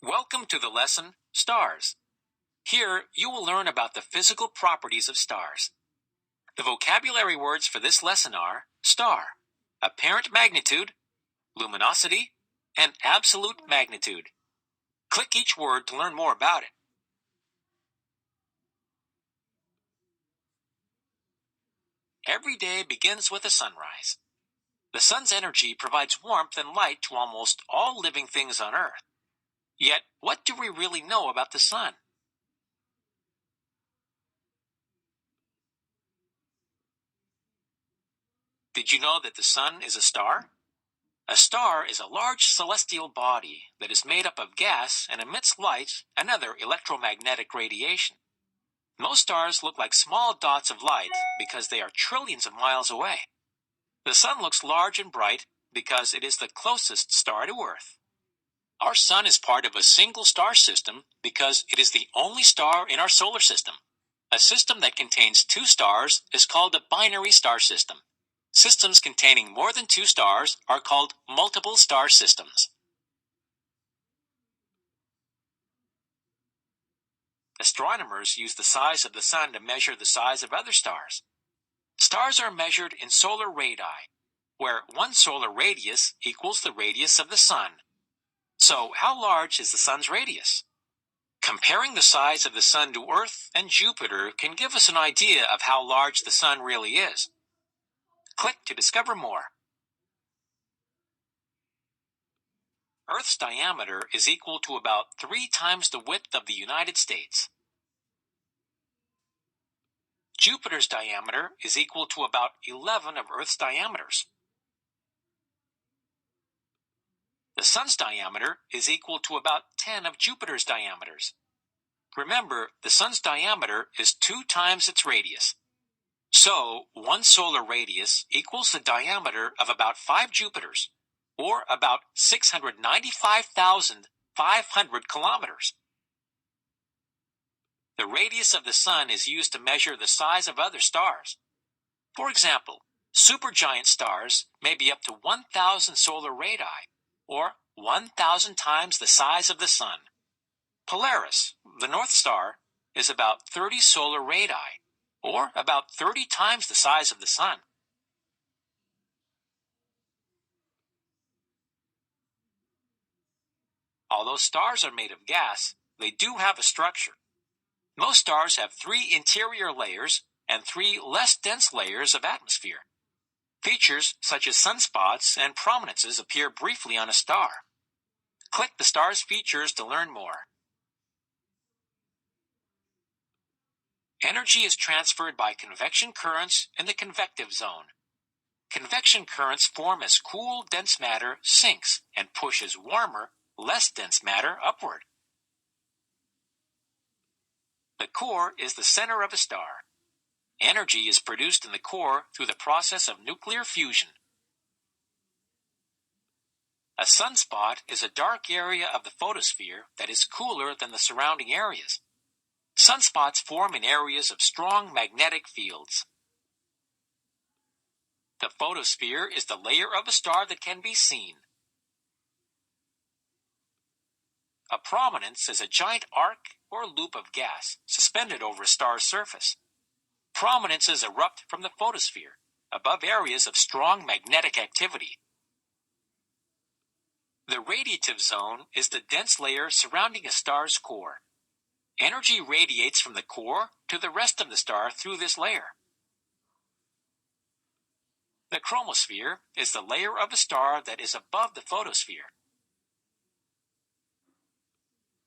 Welcome to the lesson, Stars. Here, you will learn about the physical properties of stars. The vocabulary words for this lesson are star, apparent magnitude, luminosity, and absolute magnitude. Click each word to learn more about it. Every day begins with a sunrise. The sun's energy provides warmth and light to almost all living things on Earth. Yet, what do we really know about the sun? Did you know that the sun is a star? A star is a large celestial body that is made up of gas and emits light and other electromagnetic radiation. Most stars look like small dots of light because they are trillions of miles away. The sun looks large and bright because it is the closest star to Earth. Our sun is part of a single star system because it is the only star in our solar system. A system that contains two stars is called a binary star system. Systems containing more than two stars are called multiple star systems. Astronomers use the size of the sun to measure the size of other stars. Stars are measured in solar radii, where one solar radius equals the radius of the sun. So, how large is the sun's radius? Comparing the size of the sun to Earth and Jupiter can give us an idea of how large the sun really is. Click to discover more. Earth's diameter is equal to about 3 times the width of the United States. Jupiter's diameter is equal to about 11 of Earth's diameters. The sun's diameter is equal to about 10 of Jupiter's diameters. Remember, the sun's diameter is 2 times its radius. So, one solar radius equals the diameter of about 5 Jupiters, or about 695,500 kilometers. The radius of the sun is used to measure the size of other stars. For example, supergiant stars may be up to 1,000 solar radii, or 1,000 times the size of the sun. Polaris, the North Star, is about 30 solar radii, or about 30 times the size of the sun. Although stars are made of gas, they do have a structure. Most stars have 3 interior layers and 3 less dense layers of atmosphere. Features such as sunspots and prominences appear briefly on a star. Click the star's features to learn more. Energy is transferred by convection currents in the convective zone. Convection currents form as cool, dense matter sinks and pushes warmer, less dense matter upward. The core is the center of a star. Energy is produced in the core through the process of nuclear fusion. A sunspot is a dark area of the photosphere that is cooler than the surrounding areas. Sunspots form in areas of strong magnetic fields. The photosphere is the layer of a star that can be seen. A prominence is a giant arc or loop of gas suspended over a star's surface. Prominences erupt from the photosphere, above areas of strong magnetic activity. The radiative zone is the dense layer surrounding a star's core. Energy radiates from the core to the rest of the star through this layer. The chromosphere is the layer of a star that is above the photosphere.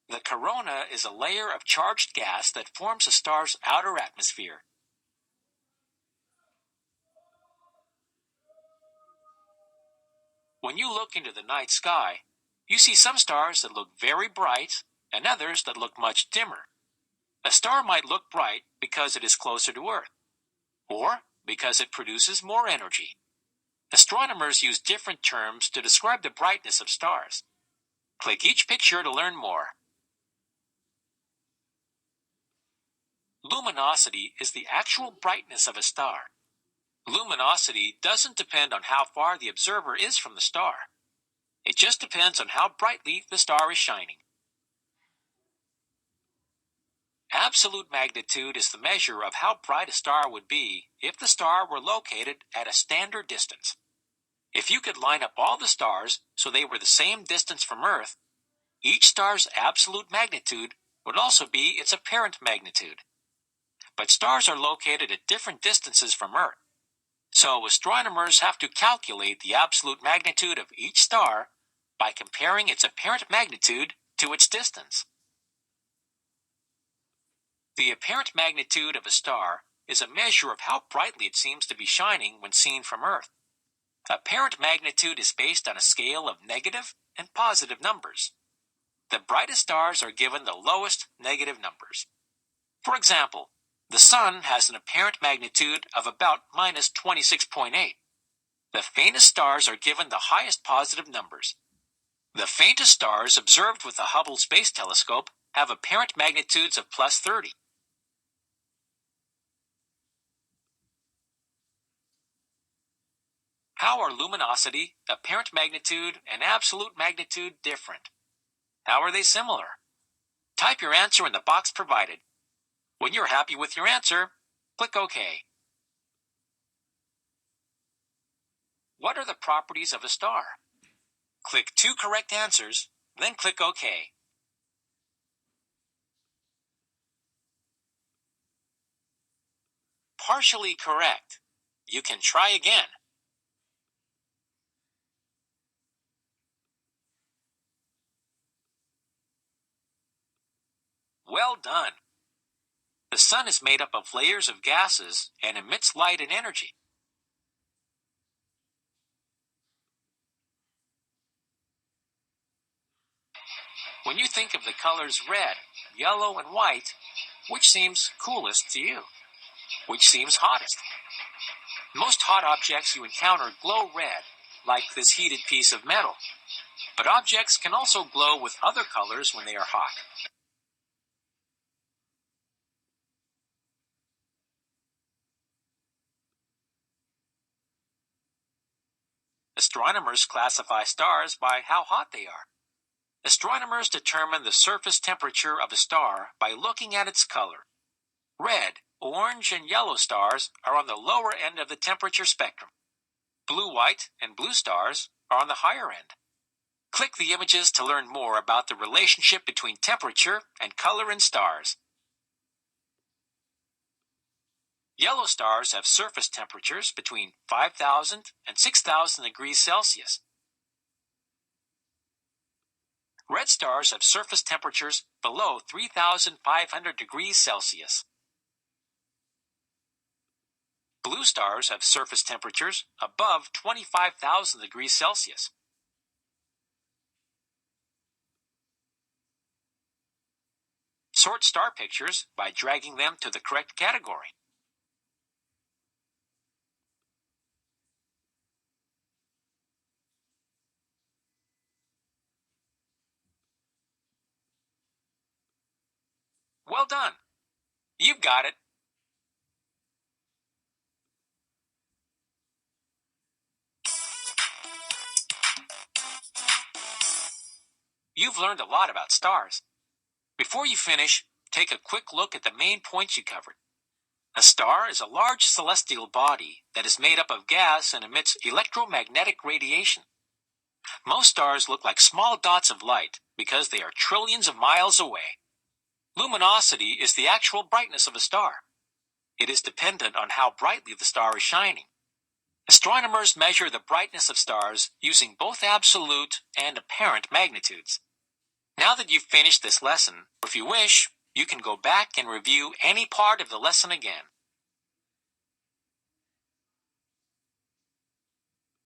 The corona is a layer of charged gas that forms a star's outer atmosphere. When you look into the night sky, you see some stars that look very bright and others that look much dimmer. A star might look bright because it is closer to Earth, or because it produces more energy. Astronomers use different terms to describe the brightness of stars. Click each picture to learn more. Luminosity is the actual brightness of a star. Luminosity doesn't depend on how far the observer is from the star. It just depends on how brightly the star is shining. Absolute magnitude is the measure of how bright a star would be if the star were located at a standard distance. If you could line up all the stars so they were the same distance from Earth, each star's absolute magnitude would also be its apparent magnitude. But stars are located at different distances from Earth, so astronomers have to calculate the absolute magnitude of each star by comparing its apparent magnitude to its distance. The apparent magnitude of a star is a measure of how brightly it seems to be shining when seen from Earth. Apparent magnitude is based on a scale of negative and positive numbers. The brightest stars are given the lowest negative numbers. For example, the Sun has an apparent magnitude of about minus 26.8. The faintest stars are given the highest positive numbers. The faintest stars observed with the Hubble Space Telescope have apparent magnitudes of plus 30. How are luminosity, apparent magnitude, and absolute magnitude different? How are they similar? Type your answer in the box provided. When you're happy with your answer, click OK. What are the properties of a star? Click 2 correct answers, then click OK. Partially correct. You can try again. Well done. The Sun is made up of layers of gases and emits light and energy. When you think of the colors red, yellow, and white, which seems coolest to you? Which seems hottest? Most hot objects you encounter glow red, like this heated piece of metal. But objects can also glow with other colors when they are hot. Astronomers classify stars by how hot they are. Astronomers determine the surface temperature of a star by looking at its color. Red, orange, and yellow stars are on the lower end of the temperature spectrum. Blue, white, and blue stars are on the higher end. Click the images to learn more about the relationship between temperature and color in stars. Yellow stars have surface temperatures between 5,000 and 6,000 degrees Celsius. Red stars have surface temperatures below 3,500 degrees Celsius. Blue stars have surface temperatures above 25,000 degrees Celsius. Sort star pictures by dragging them to the correct category. Well done! You've got it! You've learned a lot about stars. Before you finish, take a quick look at the main points you covered. A star is a large celestial body that is made up of gas and emits electromagnetic radiation. Most stars look like small dots of light because they are trillions of miles away. Luminosity is the actual brightness of a star. It is dependent on how brightly the star is shining. Astronomers measure the brightness of stars using both absolute and apparent magnitudes. Now that you've finished this lesson, if you wish, you can go back and review any part of the lesson again.